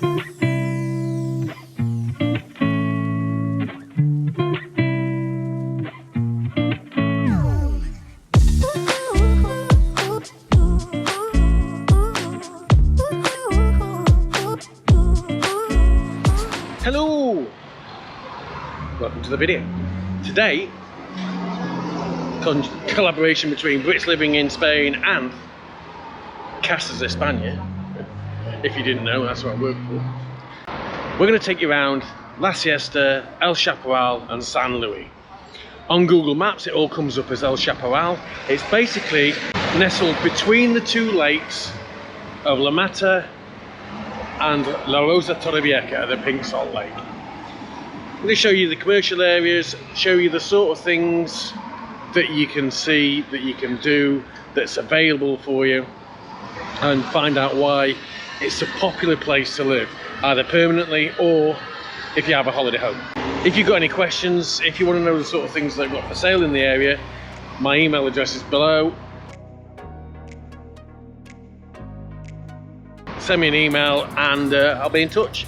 Hello! Welcome to the video. Today, collaboration between Brits living in Spain and Casas Espania. If you didn't know, that's what I work for. We're going to take you around La Siesta, El Chaparral and San Luis. On Google Maps it all comes up as El Chaparral. It's basically nestled between the two lakes of La Mata and La Rosa Torrevieja, the Pink Salt Lake. I'm going to show you the commercial areas, show you the sort of things that you can see, that you can do, that's available for you, and find out why it's a popular place to live, either permanently or if you have a holiday home. If you've got any questions, if you want to know the sort of things that I've got for sale in the area, my email address is below. Send me an email and I'll be in touch.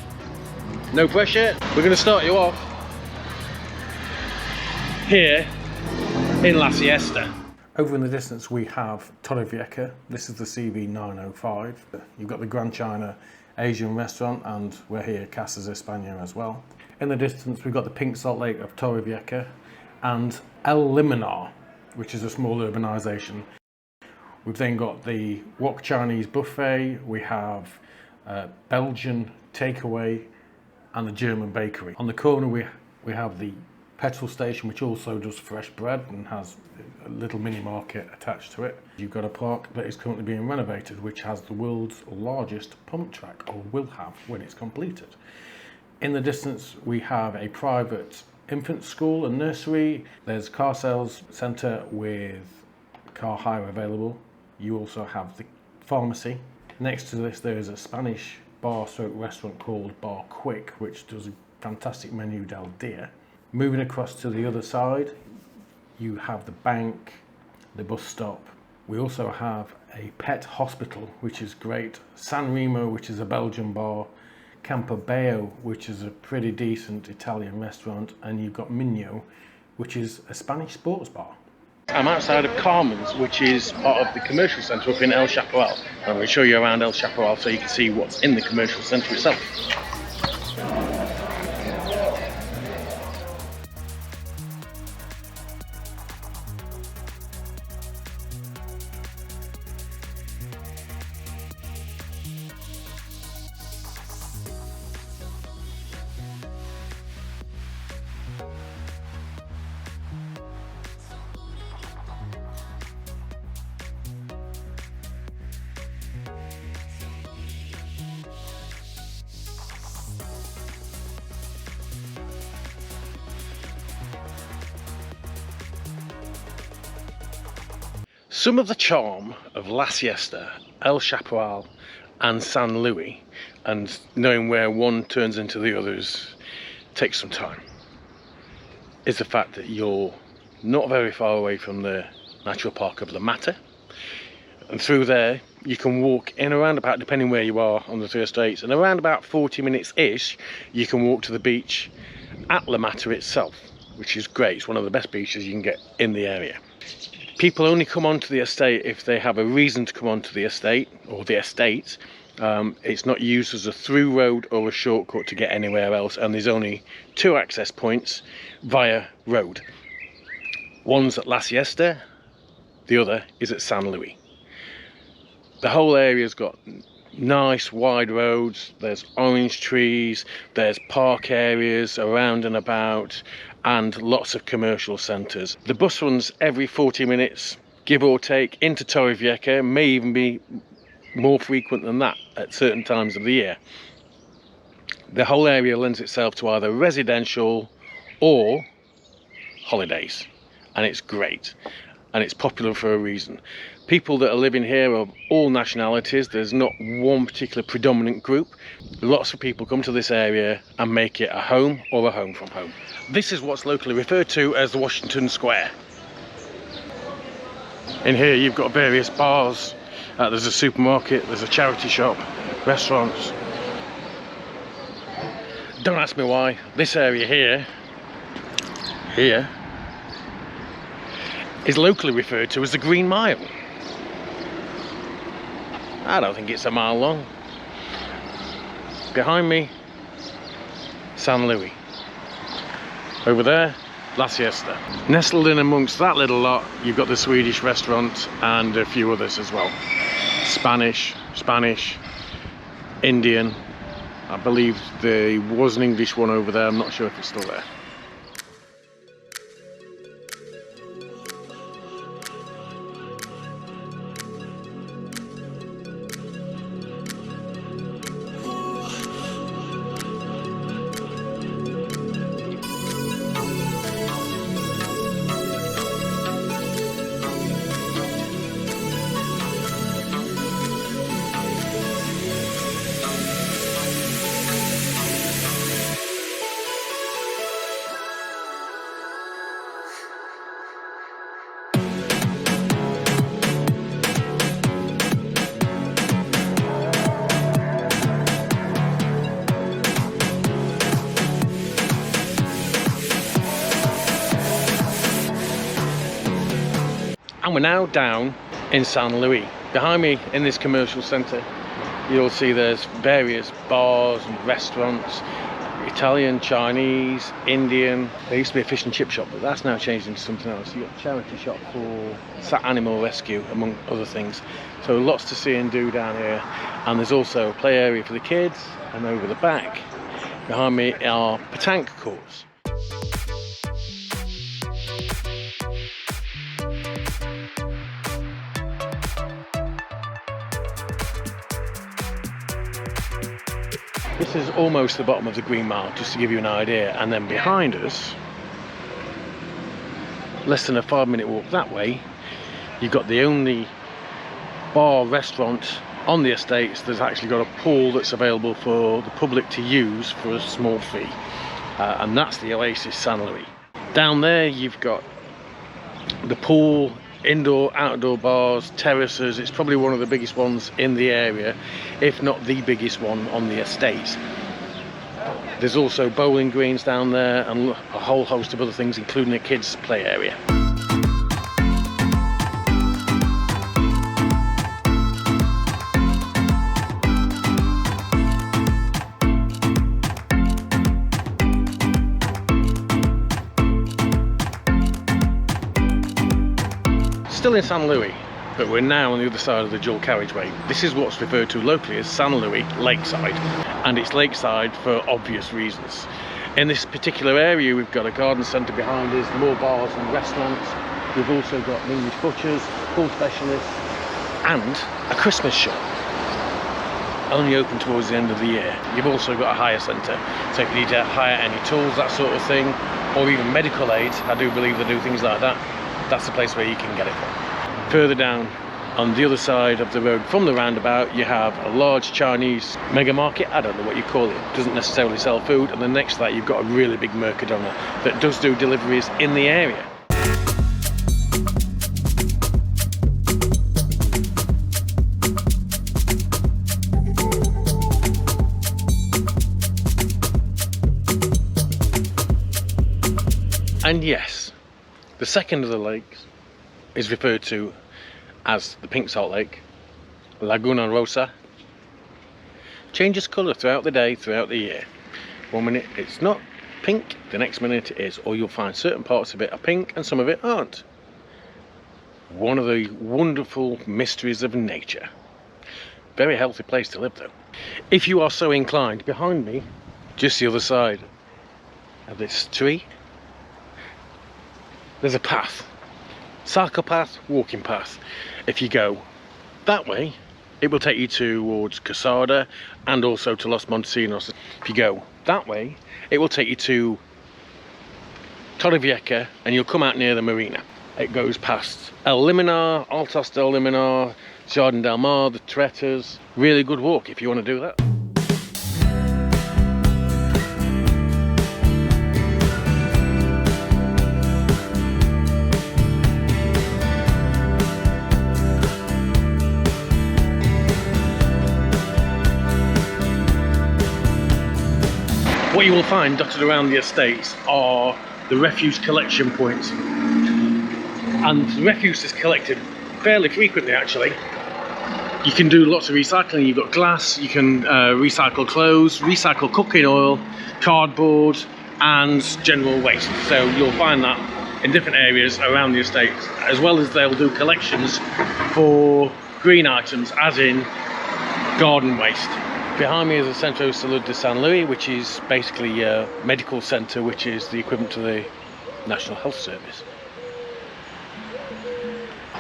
No pressure. We're going to start you off here in La Siesta. Over in the distance we have Torrevieja. This is the CV905. You've got the Grand China Asian restaurant, and we're here Casas Espania as well. In the distance we've got the Pink Salt Lake of Torrevieja and El Limonar, which is a small urbanisation. We've then got the Wok Chinese buffet, we have Belgian takeaway and the German bakery. On the corner we have the petrol station, which also does fresh bread and has a little mini market attached to it. You've got a park that is currently being renovated, which has the world's largest pump track, or will have when it's completed. In the distance we have a private infant school and nursery. There's a car sales centre with car hire available. You also have the pharmacy. Next to this there is a Spanish bar stroke restaurant called Bar Quick, which does a fantastic menu del dia. Moving across to the other side, you have the bank, the bus stop. We also have a pet hospital, which is great. San Remo, which is a Belgian bar. Campobello, which is a pretty decent Italian restaurant. And you've got Minho, which is a Spanish sports bar. I'm outside of Carmen's, which is part of the commercial centre up in El Chaparral. I'm going to show you around El Chaparral so you can see what's in the commercial centre itself. Some of the charm of La Siesta, El Chaparral and San Luis, and knowing where one turns into the others takes some time, is the fact that you're not very far away from the natural park of La Mata, and through there you can walk in around about, depending where you are on the three estates, and around about 40 minutes ish you can walk to the beach at La Mata itself, which is great. It's one of the best beaches you can get in the area. People only come onto the estate if they have a reason to come onto the estate or the estates. It's not used as a through road or a shortcut to get anywhere else, and there's only two access points via road. One's at La Siesta, the other is at San Luis. The whole area's got nice wide roads, there's orange trees, there's park areas around and about, and lots of commercial centres. The bus runs every 40 minutes, give or take, into Torrevieja, may even be more frequent than that at certain times of the year. The whole area lends itself to either residential or holidays, and it's great, and it's popular for a reason. People that are living here are all nationalities. There's not one particular predominant group. Lots of people come to this area and make it a home or a home from home. This is what's locally referred to as the Washington Square. In here you've got various bars, there's a supermarket, there's a charity shop, restaurants. Don't ask me why. This area here is locally referred to as the Green Mile. I don't think it's a mile long. Behind me, San Luis. Over there, La Siesta. Nestled in amongst that little lot, you've got the Swedish restaurant and a few others as well. Spanish, Indian. I believe there was an English one over there. I'm not sure if it's still there. And we're now down in San Luis. Behind me in this commercial centre, you'll see there's various bars and restaurants, Italian, Chinese, Indian. There used to be a fish and chip shop, but that's now changed into something else. You've got a charity shop for animal rescue, among other things. So lots to see and do down here. And there's also a play area for the kids, and over the back, behind me are petanque courts. This is almost the bottom of the Green Mile, just to give you an idea. And then behind us, less than a 5-minute walk that way, you've got the only bar restaurant on the estates that's actually got a pool that's available for the public to use for a small fee. And that's the Oasis San Luis. Down there you've got the pool, indoor, outdoor bars, terraces. It's probably one of the biggest ones in the area, if not the biggest one on the estate. There's also bowling greens down there and a whole host of other things, including a kids' play area. Still in San Luis, but we're now on the other side of the dual carriageway. This is what's referred to locally as San Luis Lakeside, and it's lakeside for obvious reasons. In this particular area we've got a garden centre behind us, more bars and restaurants. We've also got an English butchers, pool specialists, and a Christmas shop, only open towards the end of the year. You've also got a hire centre, so if you need to hire any tools, that sort of thing, or even medical aids, I do believe they do things like that, that's the place where you can get it from. Further down on the other side of the road from the roundabout, you have a large Chinese mega market. I don't know what you call it, it doesn't necessarily sell food, and then next to that you've got a really big Mercadona that does do deliveries in the area. And yes, the second of the lakes is referred to as the Pink Salt Lake, Laguna Rosa. Changes colour throughout the day, throughout the year. 1 minute it's not pink, the next minute it is, or you'll find certain parts of it are pink and some of it aren't. One of the wonderful mysteries of nature. Very healthy place to live though. If you are so inclined, behind me, just the other side of this tree, there's a path. Cycle path, walking path. If you go that way, it will take you towards Casada and also to Los Montesinos. If you go that way, it will take you to Torrevieja and you'll come out near the marina. It goes past El Liminar, Altos del Liminar, Jardin del Mar, the Tretas. Really good walk if you want to do that. What you will find dotted around the estates are the refuse collection points, and the refuse is collected fairly frequently actually. You can do lots of recycling. You've got glass, you can recycle clothes, recycle cooking oil, cardboard and general waste. So you'll find that in different areas around the estates, as well as they'll do collections for green items, as in garden waste. Behind me is the Centro de Salud de San Luis, which is basically a medical centre, which is the equivalent to the National Health Service.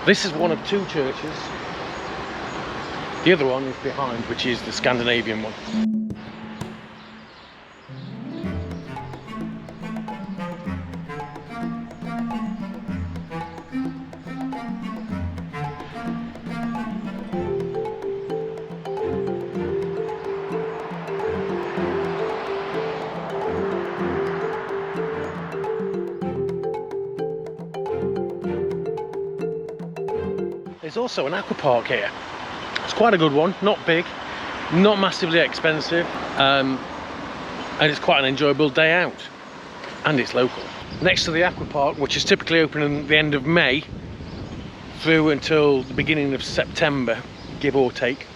This is one of two churches. The other one is behind, which is the Scandinavian one. There's also an aqua park here. It's quite a good one, not big, not massively expensive, and it's quite an enjoyable day out, and it's local. Next to the aqua park, which is typically open at the end of May through until the beginning of September, give or take,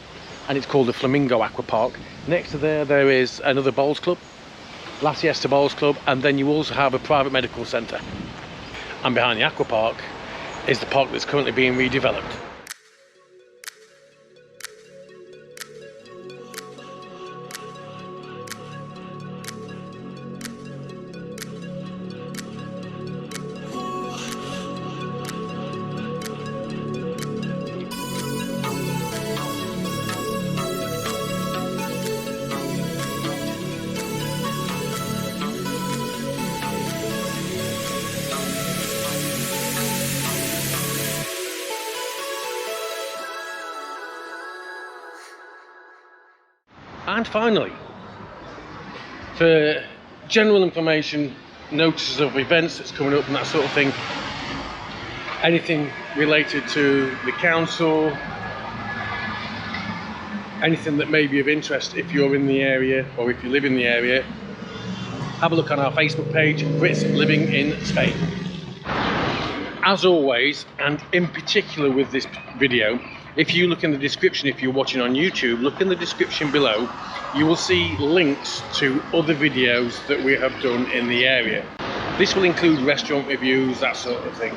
and it's called the Flamingo Aqua Park. Next to there is another bowls club, La Siesta Bowls Club, and then you also have a private medical centre. And behind the aqua park is the park that's currently being redeveloped. And finally, for general information, notices of events that's coming up and that sort of thing, anything related to the council, anything that may be of interest if you're in the area or if you live in the area, have a look on our Facebook page, Brits Living in Spain. As always, and in particular with this video, if you look in the description, if you're watching on YouTube, look in the description below, you will see links to other videos that we have done in the area. This will include restaurant reviews, that sort of thing.